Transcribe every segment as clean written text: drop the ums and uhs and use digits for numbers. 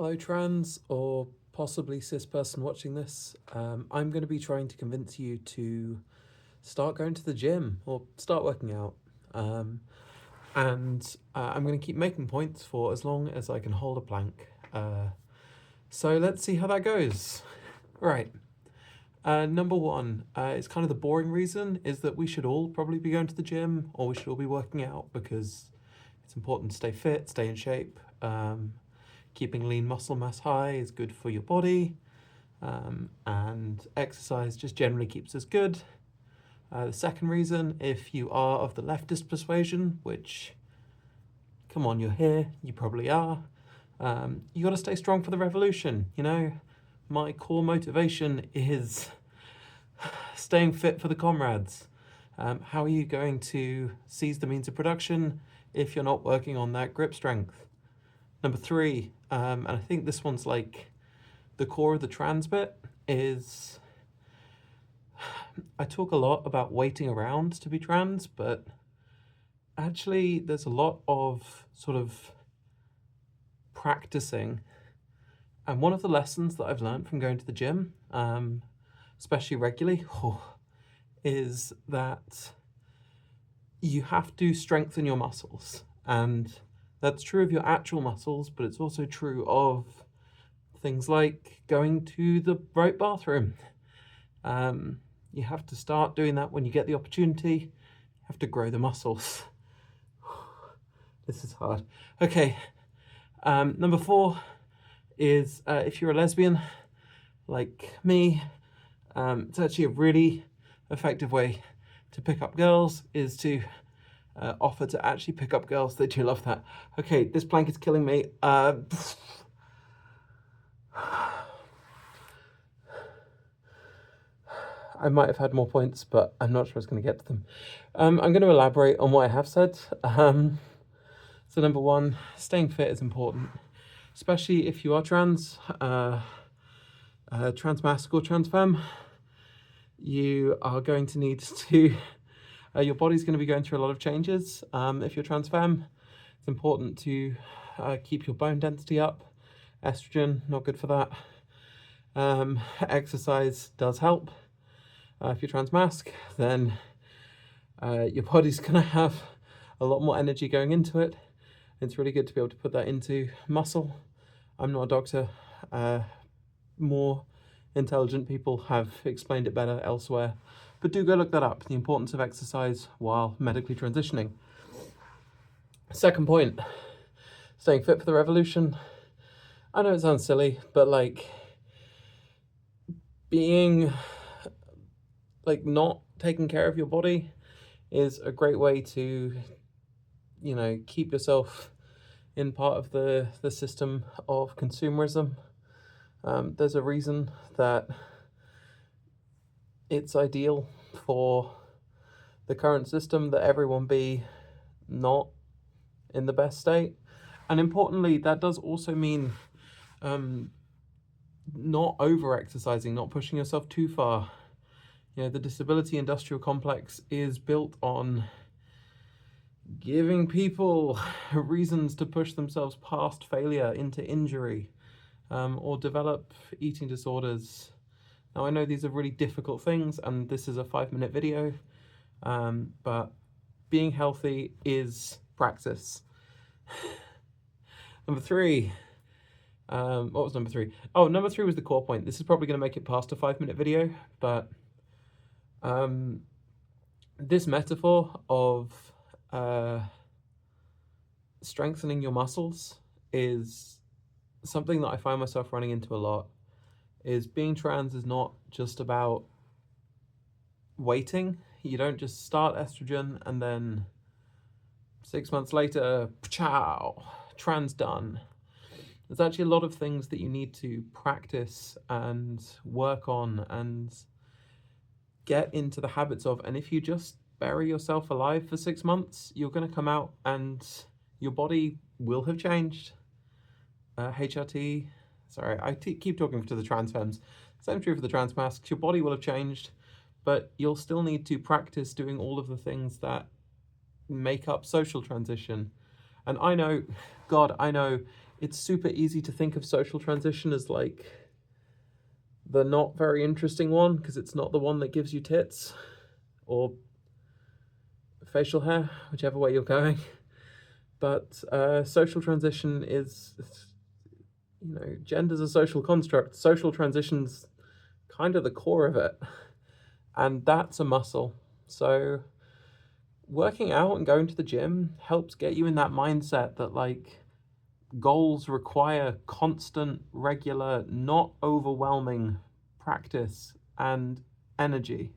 Hello, trans or possibly cis person watching this. I'm going to be trying to convince you to start going to the gym or start working out. And I'm going to keep making points for as long as I can hold a plank. So let's see how that goes. Right. Number one, it's kind of the boring reason, is that we should all probably be going to the gym or we should all be working out because it's important to stay fit, stay in shape. Keeping lean muscle mass high is good for your body, and exercise just generally keeps us good. The second reason, if you are of the leftist persuasion, which, come on, you're here, you probably are, you got to stay strong for the revolution. You know, my core motivation is staying fit for the comrades. How are you going to seize the means of production if you're not working on that grip strength? Number three, and I think this one's like the core of the trans bit, is I talk a lot about waiting around to be trans, but actually there's a lot of sort of practicing. And one of the lessons that I've learned from going to the gym, especially regularly, is that you have to strengthen your muscles. And that's true of your actual muscles, but it's also true of things like going to the right bathroom. You have to start doing that when you get the opportunity. You have to grow the muscles. This is hard. Okay, number four is if you're a lesbian like me, it's actually a really effective way to pick up girls is to offer to actually pick up girls. They do love that. Okay, this plank is killing me. I might have had more points, but I'm not sure I was going to get to them. I'm going to elaborate on what I have said. So number one, staying fit is important, especially if you are trans, transmasc or transfemme. You are going to need to, your body's going to be going through a lot of changes. If you're transfemme, it's important to keep your bone density up. Estrogen, not good for that. Exercise does help. If you're transmasc, then your body's going to have a lot more energy going into it. It's really good to be able to put that into muscle. I'm not a doctor. More intelligent people have explained it better elsewhere. But do go look that up, the importance of exercise while medically transitioning. Second point, staying fit for the revolution. I know it sounds silly, but like being like not taking care of your body is a great way to, you know, keep yourself in part of the system of consumerism. There's a reason that it's ideal for the current system that everyone be not in the best state. And importantly, that does also mean not over-exercising, not pushing yourself too far. You know, the disability industrial complex is built on giving people reasons to push themselves past failure into injury, or develop eating disorders. Now, I know these are really difficult things, and this is a 5-minute video, but being healthy is practice. Number three, what was number three? Oh, number three was the core point. This is probably going to make it past a 5-minute video, but this metaphor of strengthening your muscles is something that I find myself running into a lot. Is being trans is not just about waiting. You don't just start estrogen and then 6 months later, ciao, trans done. There's actually a lot of things that you need to practice and work on and get into the habits of. And if you just bury yourself alive for 6 months, you're going to come out and your body will have changed. HRT, sorry, I keep talking to the trans femmes. Same true for the transmascs. Your body will have changed, but you'll still need to practice doing all of the things that make up social transition. And I know, God, I know it's super easy to think of social transition as like the not very interesting one because it's not the one that gives you tits or facial hair, whichever way you're going. But social transition is, you know, gender's a social construct. Social transition's kind of the core of it, and that's a muscle. So working out and going to the gym helps get you in that mindset that like goals require constant, regular, not overwhelming practice and energy.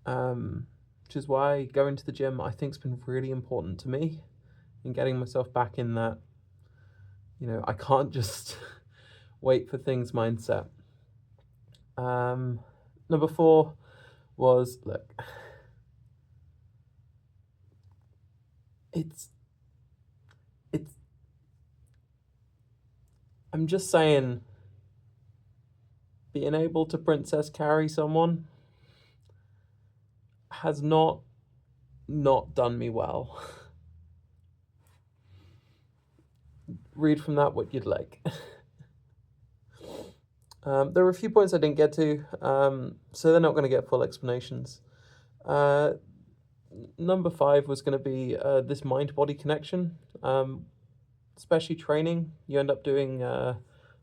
Which is why going to the gym I think has been really important to me in getting myself back in that, you know, I can't just wait for things mindset. Number 4 was, look, it's I'm just saying, being able to princess carry someone has not done me well. Read from that what you'd like. There were a few points I didn't get to, so they're not going to get full explanations. Number 5 was going to be this mind-body connection. Especially training, you end up doing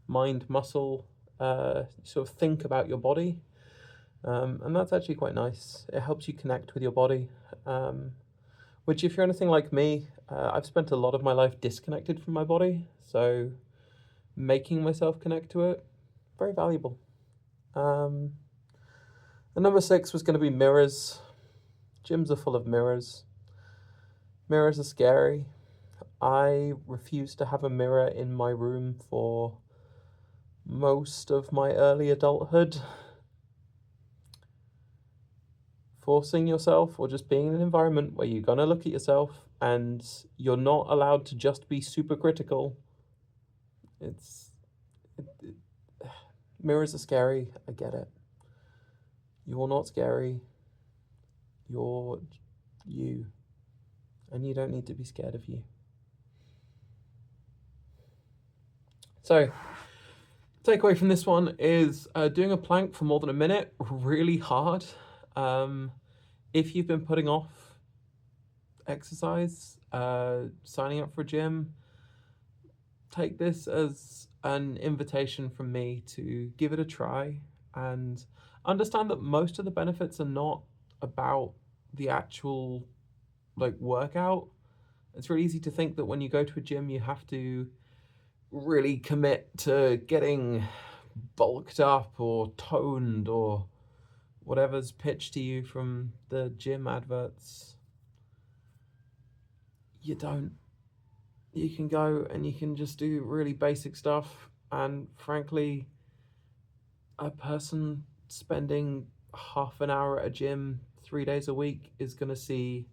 mind-muscle, sort of think about your body. And that's actually quite nice. It helps you connect with your body, which if you're anything like me, I've spent a lot of my life disconnected from my body, so making myself connect to it, very valuable. And number 6 was going to be mirrors. Gyms are full of mirrors. Mirrors are scary. I refused to have a mirror in my room for most of my early adulthood. Forcing yourself or just being in an environment where you're going to look at yourself and you're not allowed to just be super critical. Mirrors are scary, I get it. You're not scary. You're you. And you don't need to be scared of you. So, takeaway from this one is doing a plank for more than a minute, really hard. If you've been putting off exercise, signing up for a gym, take this as an invitation from me to give it a try and understand that most of the benefits are not about the actual like workout. It's really easy to think that when you go to a gym you have to really commit to getting bulked up or toned or whatever's pitched to you from the gym adverts. You don't. You can go and you can just do really basic stuff, and frankly, a person spending half an hour at a gym 3 days a week is going to see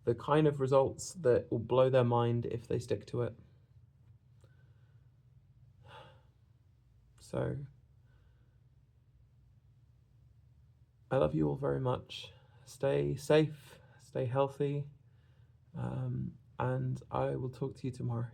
the kind of results that will blow their mind if they stick to it. So, I love you all very much. Stay safe, stay healthy, and I will talk to you tomorrow.